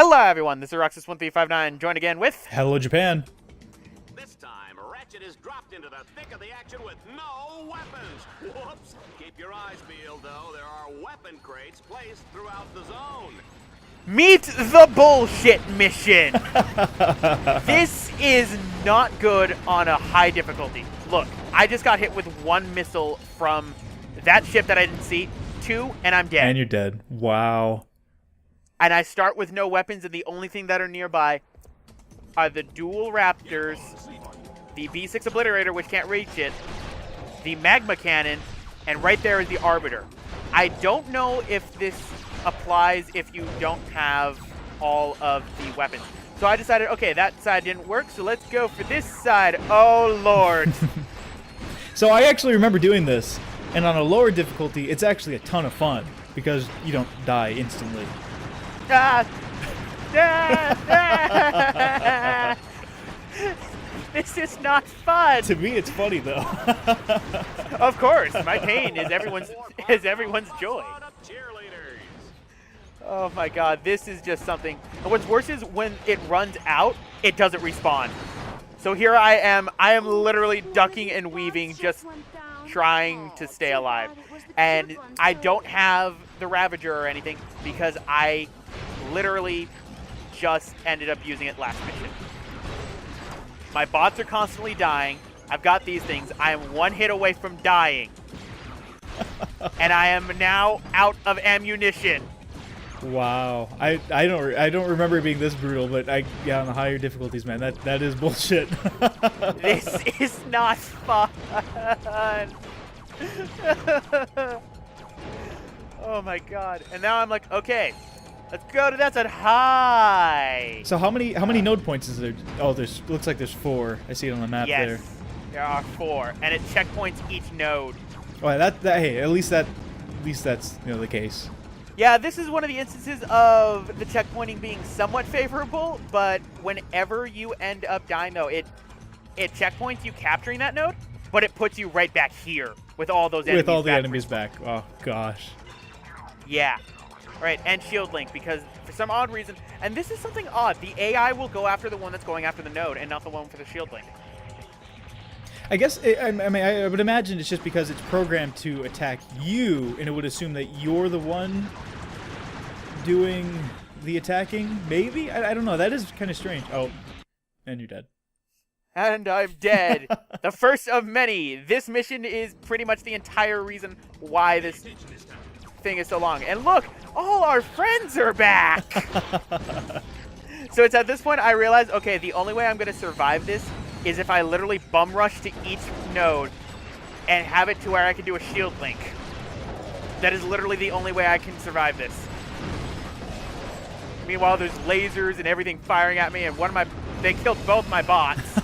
Hello, everyone. This is Roxas1359, joined again with... Hello, Japan. This time, Ratchet is dropped into the thick of the action with no weapons. Whoops. Keep your eyes peeled, though. There are weapon crates placed throughout the zone. Meet the bullshit mission. This is not good on a high difficulty. Look, I just got hit with one missile from that ship that I didn't see, 2, and I'm dead. And you're dead. Wow. And I start with no weapons, and the only thing that are nearby are the dual Raptors, the B6 Obliterator, which can't reach it, the Magma Cannon, and right there is the Arbiter. I don't know if this applies if you don't have all of the weapons. So I decided, okay, that side didn't work, so let's go for this side. Oh, Lord. So I actually remember doing this, and on a lower difficulty, it's actually a ton of fun, because you don't die instantly. This is not fun. To me, it's funny, though. Of course, my pain is everyone's joy. Oh my god, this is just something. And what's worse is when it runs out, it doesn't respawn. So here I am literally ducking and weaving, just trying to stay alive. And I don't have the Ravager or anything because I literally just ended up using it last mission. My bots are constantly dying. I've got these things. I am one hit away from dying. And I am now out of ammunition. Wow. I don't remember it being this brutal, but yeah, on the higher difficulties, man, that is bullshit. This is not fun. Oh my god. And now I'm like, okay, let's go to that side. Hi. So how many node points is there? Oh, looks like there's 4. I see it on the map there. Yes, there are 4, and it checkpoints each node. Oh, hey, at least that's the case. Yeah, this is one of the instances of the checkpointing being somewhat favorable, but whenever you end up dying, though, it checkpoints you capturing that node, but it puts you right back here with all those enemies. With all the enemies back. Oh gosh. Yeah. All right, and shield link, because for some odd reason, and this is something odd, the AI will go after the one that's going after the node and not the one for the shield link. I guess, I would imagine it's just because it's programmed to attack you, and it would assume that you're the one doing the attacking, maybe? I don't know, that is kind of strange. Oh, and you're dead. And I'm dead. The first of many. This mission is pretty much the entire reason why this thing is so long. And look, all our friends are back! So it's at this point I realized, okay, the only way I'm going to survive this is if I literally bum rush to each node and have it to where I can do a shield link. That is literally the only way I can survive this. Meanwhile, there's lasers and everything firing at me, and they killed both my bots.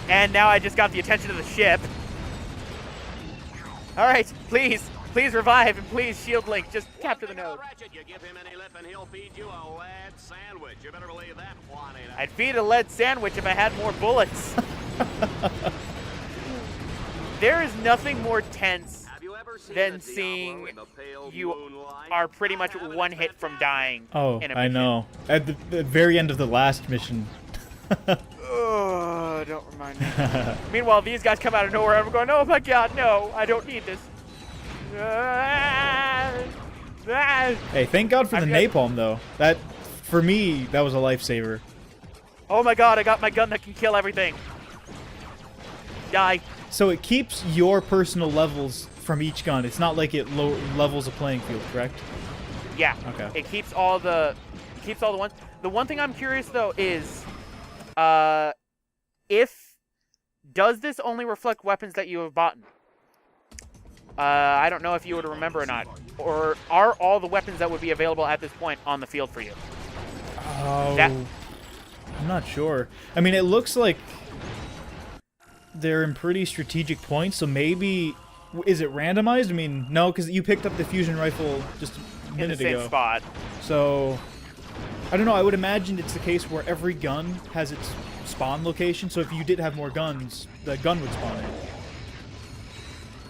And now I just got the attention of the ship. All right, please revive, and please shield link. Just capture the node. You give him any lip and he'll feed you a lead sandwich. You better believe that, Juanita. I'd feed a lead sandwich if I had more bullets. There is nothing more tense than seeing you are pretty much one hit from dying. Oh, in a I mission. know. At the very end of the last mission. Oh, don't remind me. Meanwhile, these guys come out of nowhere and I'm going, oh my god, no, I don't need this. Hey, thank God for the napalm, though. That, for me, that was a lifesaver. Oh my god, I got my gun that can kill everything. Die. So it keeps your personal levels from each gun. It's not like it levels a playing field, correct? Yeah. Okay. It keeps all the ones. The one thing I'm curious though is, does this only reflect weapons that you have bought? I don't know if you would remember or not. Or are all the weapons that would be available at this point on the field for you? Oh, I'm not sure. I mean, it looks like they're in pretty strategic points, so maybe... Is it randomized? I mean, no, because you picked up the fusion rifle just a minute ago. In the same spot. So, I don't know, I would imagine it's the case where every gun has its spawn location, so if you did have more guns, the gun would spawn in.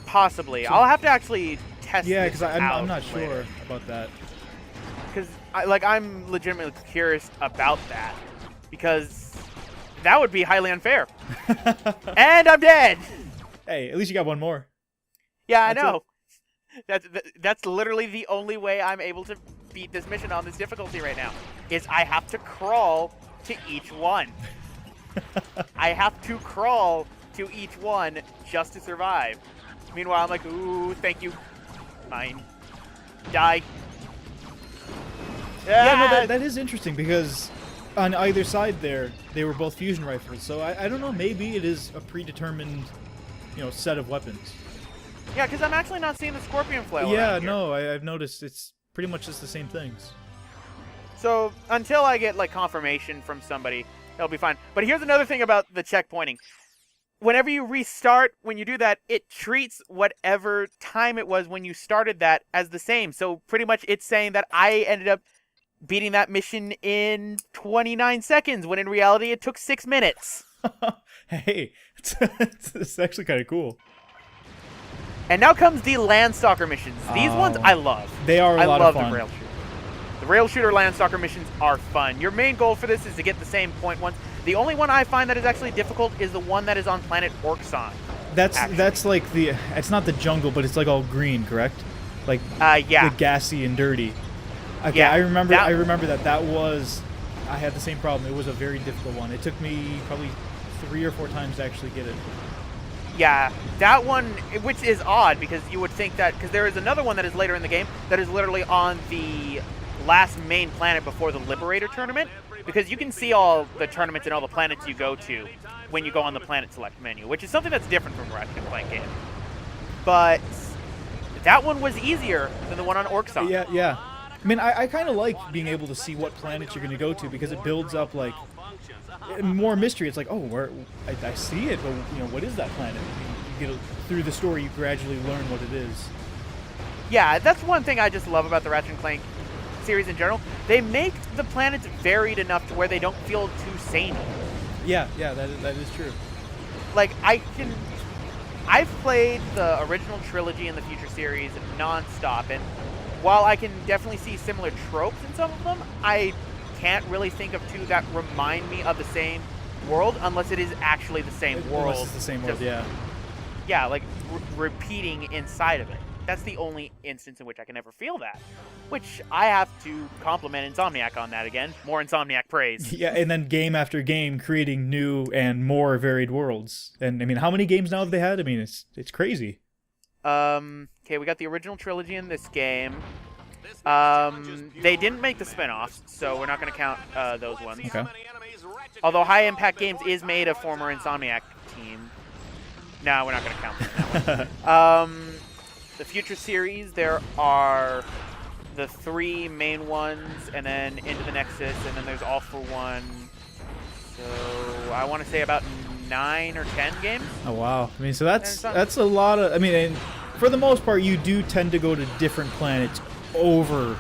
Possibly. I'll have to actually test. Yeah, because because I'm not sure about that. Because I'm legitimately curious about that, because that would be highly unfair. And I'm dead. Hey, at least you got one more. Yeah, That's I know. That's literally the only way I'm able to beat this mission on this difficulty right now, is I have to crawl to each one. I have to crawl to each one just to survive. Meanwhile, I'm like, ooh, thank you. Mine. Die. Yeah, no, that is interesting, because on either side there, they were both fusion rifles. So I don't know, maybe it is a predetermined, set of weapons. Yeah, because I'm actually not seeing the scorpion flail Yeah, around here. no, I've noticed it's pretty much just the same things. So until I get confirmation from somebody, it'll be fine. But here's another thing about the checkpointing. Whenever you restart, when you do that, it treats whatever time it was when you started that as the same. So pretty much it's saying that I ended up beating that mission in 29 seconds, when in reality it took 6 minutes. Hey, it's actually kind of cool. And now comes the Landstalker missions. These ones I love. They are a lot of fun. I love the rail shooter. The rail shooter Landstalker missions are fun. Your main goal for this is to get the same point ones. The only one I find that is actually difficult is the one that is on planet Orkson. That's like it's not the jungle, but it's like all green, correct? Like yeah. the gassy and dirty. Okay, Yeah, I remember that was, I had the same problem. It was a very difficult one. It took me probably 3 or 4 times to actually get it. Yeah, that one, which is odd, because you would think that, because there is another one that is later in the game that is literally on the last main planet before the Liberator tournament, because you can see all the tournaments and all the planets you go to when you go on the planet select menu, which is something that's different from Ratchet and Clank game. But that one was easier than the one on Orkson. Yeah. I mean, I kind of like being able to see what planets you're going to go to, because it builds up more mystery. It's like, oh, I see it, but what is that planet? You get through the story, you gradually learn what it is. Yeah, that's one thing I just love about the Ratchet and Clank series in general. They make the planets varied enough to where they don't feel too samey. Yeah, that is true. I've played the original trilogy and the future series non-stop, and while I can definitely see similar tropes in some of them, I can't really think of two that remind me of the same world, unless it is actually the same world. Unless it's the same world, yeah. Yeah, repeating inside of it. That's the only instance in which I can ever feel that. Which I have to compliment Insomniac on that again. More Insomniac praise. Yeah, and then game after game creating new and more varied worlds. And I mean, how many games now have they had? I mean, it's crazy. Okay, we got the original trilogy in this game. They didn't make the spin-offs, so we're not going to count those ones. Okay. Although High Impact Games is made a former Insomniac team. No, we're not going to count that one. The future series, there are the 3 main ones, and then Into the Nexus, and then there's All for One. So I want to say about 9 or 10 games. Oh wow! I mean, so that's a lot of. I mean, and for the most part, you do tend to go to different planets over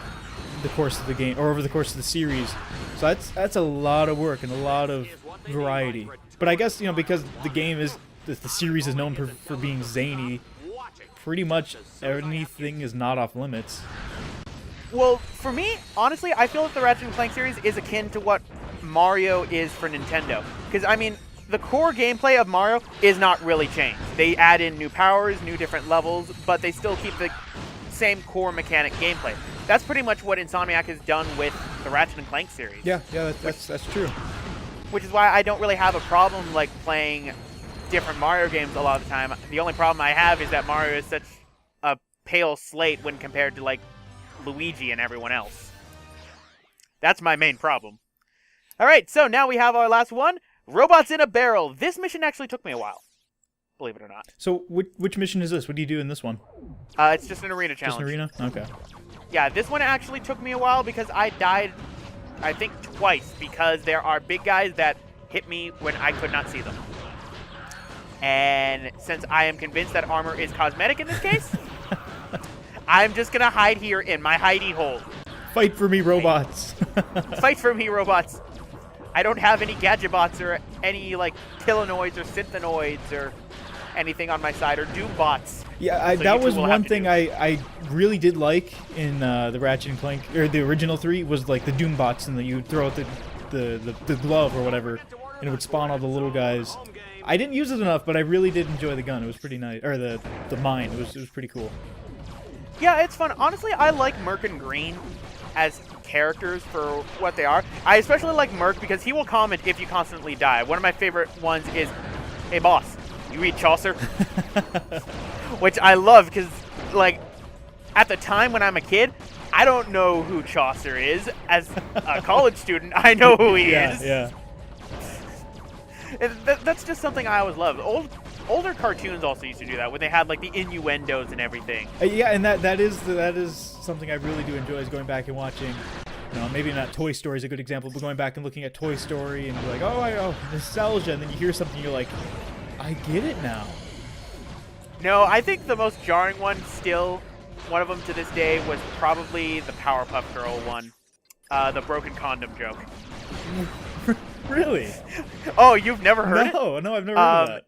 the course of the game, or over the course of the series. So that's a lot of work and a lot of variety. But I guess because the series is known for being zany. Pretty much anything is not off limits. Well, for me, honestly, I feel that the Ratchet and Clank series is akin to what Mario is for Nintendo. Because, I mean, the core gameplay of Mario is not really changed. They add in new powers, new different levels, but they still keep the same core mechanic gameplay. That's pretty much what Insomniac has done with the Ratchet and Clank series. Yeah, that's true. Which is why I don't really have a problem playing different Mario games a lot of the time. The only problem I have is that Mario is such a pale slate when compared to Luigi and everyone else. That's my main problem. Alright, so now we have our last one, Robots in a Barrel. This mission actually took me a while, believe it or not. So which mission is this? What do you do in this one? It's just an arena challenge. Just an arena? Okay. Yeah, this one actually took me a while because I died, I think, twice, because there are big guys that hit me when I could not see them. And since I am convinced that armor is cosmetic in this case, I'm just going to hide here in my hidey hole. Fight for me, robots. Fight for me, robots. I don't have any gadgetbots or any, Killanoids or Synthanoids or anything on my side are Doom bots. Yeah, So that you was two will have one to thing do. I really did like in the Ratchet and Clank, or the original 3, was like the Doom bots, and then you would throw out the glove or whatever, and it would spawn all the little guys. I didn't use it enough, but I really did enjoy the gun. It was pretty nice, or the mine. It was pretty cool. Yeah, it's fun. Honestly, I like Merc and Green as characters for what they are. I especially like Merc because he will comment if you constantly die. One of my favorite ones is, "Hey boss, you read Chaucer?" Which I love because, like, at the time when I'm a kid, I don't know who Chaucer is. As a college student, I know who he is. Yeah. And that's just something I always loved. Older cartoons also used to do that, when they had like the innuendos and everything. Yeah, and that is something I really do enjoy, is going back and watching. You know, maybe not Toy Story is a good example, but going back and looking at Toy Story and be like, oh, nostalgia, and then you hear something, you're like, I get it now. No, I think the most jarring one still, one of them to this day, was probably the Powerpuff Girl one. The broken condom joke. Really? Oh, you've never heard it? No, I've never heard of that.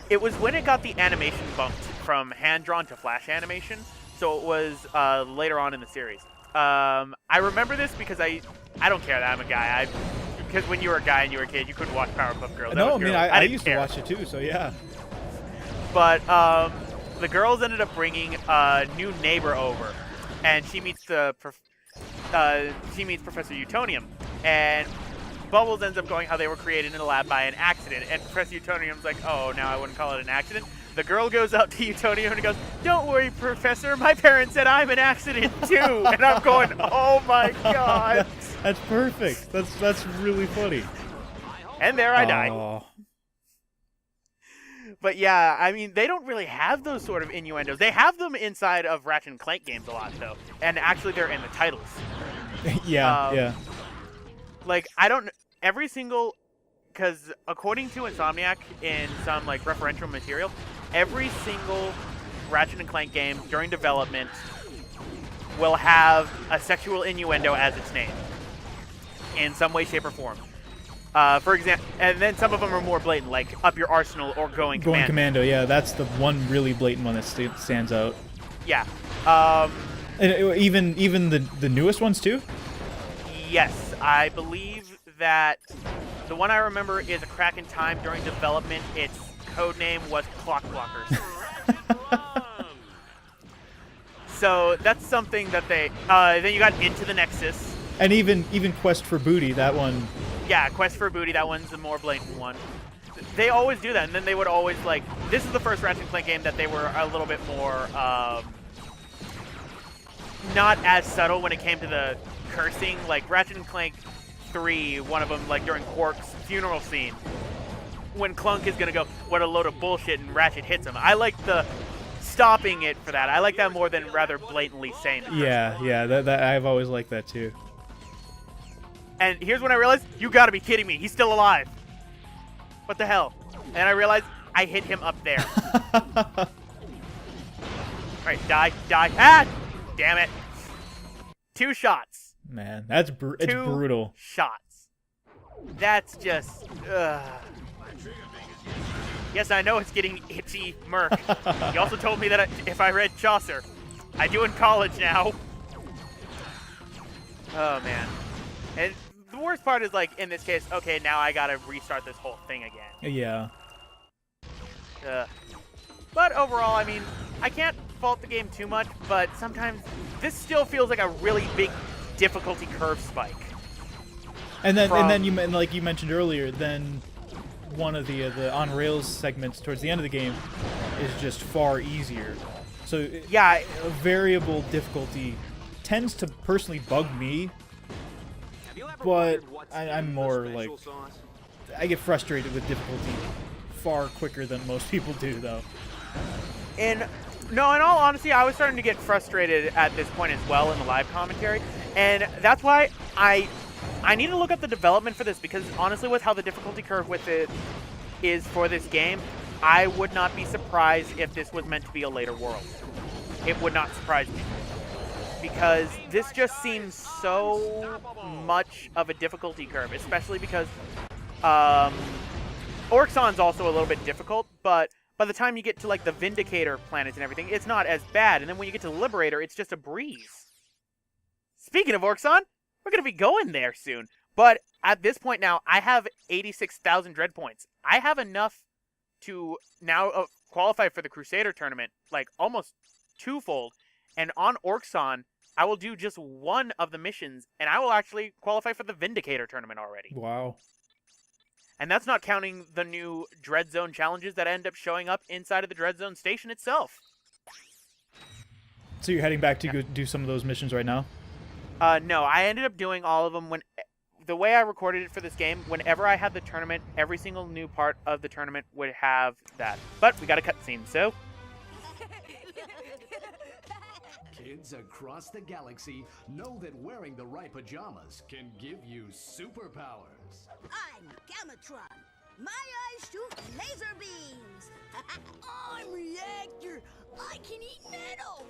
It was when it got the animation bumped from hand-drawn to flash animation, so it was later on in the series. I remember this because I don't care that I'm a guy. Because when you were a guy and you were a kid, you couldn't watch Powerpuff Girls. No, I mean, I didn't used care. to watch it too, so yeah. But the girls ended up bringing a new neighbor over, and she meets Professor Utonium, and Bubbles ends up going how they were created in a lab by an accident, and Professor Utonium's like, oh, now I wouldn't call it an accident. The girl goes up to Utonium and goes, "Don't worry, Professor, my parents said I'm an accident too." And I'm going, oh my god. That's perfect. That's really funny. And there I died. Oh. But yeah, I mean, they don't really have those sort of innuendos. They have them inside of Ratchet and Clank games a lot, though. And actually, they're in the titles. Yeah. Like, I don't... Every single... Because according to Insomniac, in some, like, referential material, every single Ratchet and Clank game during development will have a sexual innuendo as its name. In some way, shape, or form. For example, and then some of them are more blatant, like Up Your Arsenal or Going Commando. Going Commando, yeah, that's the one really blatant one that stands out. Yeah. And even the newest ones too? Yes, I believe that the one I remember is A Crack in Time. During development, its code name was Clock Blockers. So that's something that they... then you got Into the Nexus. And even Quest for Booty, that one... Yeah, Quest for Booty, that one's the more blatant one. They always do that, and then they would always, like... This is the first Ratchet & Clank game that they were a little bit more, not as subtle when it came to the cursing. Like, Ratchet & Clank 3, one of them, like, during Quark's funeral scene, when Clunk is gonna go, "What a load of bullshit," and Ratchet hits him. I like the stopping it for that. I like that more than rather blatantly saying it. Yeah, that I've always liked that too. And here's when I realized, you gotta be kidding me. He's still alive. What the hell? And I realized I hit him up there. Alright, die. Ah! Damn it. 2 shots. Man, it's brutal. 2 shots. That's just... Yes, I know it's getting itchy, Merc. He also told me that if I read Chaucer. I do in college now. Oh, man. And the worst part is, like, in this case, okay, now I gotta restart this whole thing again. Yeah. But overall, I mean, I can't fault the game too much, but sometimes this still feels like a really big difficulty curve spike. And then like you mentioned earlier, then one of the on rails segments towards the end of the game is just far easier. So yeah, a variable difficulty tends to personally bug me. But I'm more like, I get frustrated with difficulty far quicker than most people do, though. And no, in all honesty, I was starting to get frustrated at this point as well in the live commentary, and that's why I need to look up the development for this, because honestly, with how the difficulty curve with it is for this game, I would not be surprised if this was meant to be a later world. It would not surprise me. Because this just seems so much of a difficulty curve, especially because Orxon's also a little bit difficult, but by the time you get to like the Vindicator planets and everything, it's not as bad. And then when you get to Liberator, it's just a breeze. Speaking of Orxon, we're going to be going there soon. But at this point now, I have 86,000 dread points. I have enough to now qualify for the Crusader tournament, like almost twofold. And on Orxon, I will do just one of the missions, and I will actually qualify for the Vindicator tournament already. Wow. And that's not counting the new Dread Zone challenges that end up showing up inside of the Dread Zone station itself. So you're heading back to go do some of those missions right now? No, I ended up doing all of them when... The way I recorded it for this game, whenever I had the tournament, every single new part of the tournament would have that. But we got a cutscene, so... Kids across the galaxy know that wearing the right pajamas can give you superpowers. I'm Gamatron. My eyes shoot laser beams. I'm Reactor. I can eat metal.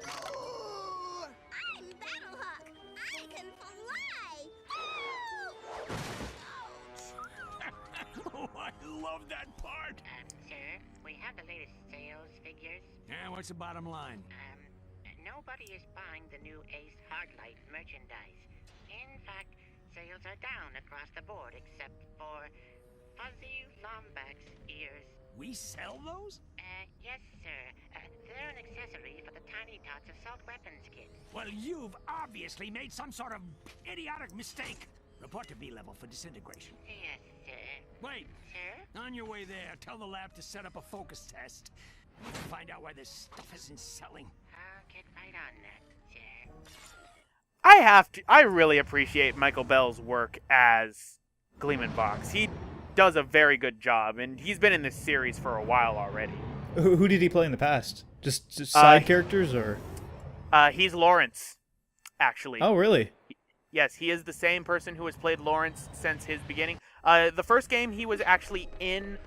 I'm Battlehawk. I can fly. Oh, I love that part. Sir, we have the latest sales figures. Yeah, what's the bottom line? Nobody is buying the new Ace Hardlight merchandise. In fact, sales are down across the board except for fuzzy Lombax ears. We sell those? Yes, sir. They're an accessory for the Tiny Tots assault weapons kit. Well, you've obviously made some sort of idiotic mistake. Report to B-level for disintegration. Yes, sir. Wait, Sir? on your way there, tell the lab to set up a focus test. Find out why this stuff isn't selling. I'll get right on that, sir. I really appreciate Michael Bell's work as Gleeman Fox. He does a very good job, and he's been in this series for a while already. Who did he play in the past? Just side characters, or? He's Lawrence, actually. Oh, really? Yes, he is the same person who has played Lawrence since his beginning. The first game he was actually in...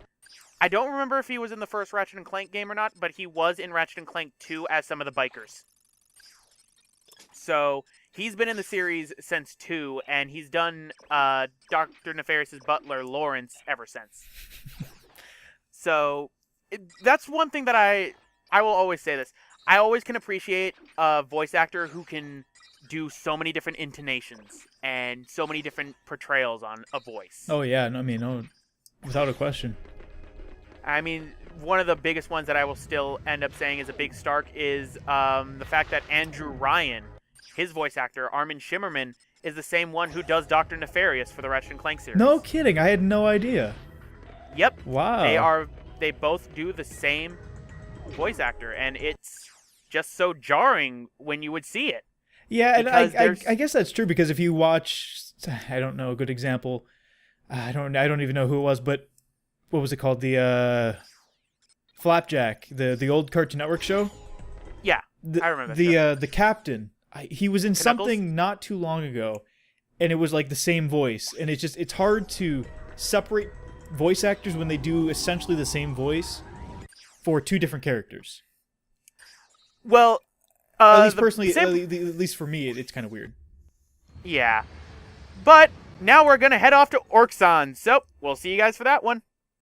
I don't remember if he was in the first Ratchet & Clank game or not, but he was in Ratchet & Clank 2 as some of the bikers. So, he's been in the series since 2, and he's done Dr. Nefarious's butler, Lawrence, ever since. So, that's one thing that I will always say this. I always can appreciate a voice actor who can do so many different intonations and so many different portrayals on a voice. Oh, yeah. No, I mean, no, without a question. I mean, one of the biggest ones that I will still end up saying is a big Stark is the fact that Andrew Ryan, his voice actor, Armin Shimmerman, is the same one who does Dr. Nefarious for the Ratchet & Clank series. No kidding. I had no idea. Yep. Wow. They both do the same voice actor, and it's just so jarring when you would see it. Yeah, and I guess that's true, because if you watch, I don't know, a good example, I don't even know who it was, but what was it called? The Flapjack, the old Cartoon Network show? Yeah, I remember that show. The captain, he was in something not too long ago, and it was like the same voice, and it's hard to separate voice actors when they do essentially the same voice for two different characters. Well, at least personally, at least for me, it's kind of weird. Yeah. But now we're going to head off to Orxon, so we'll see you guys for that one.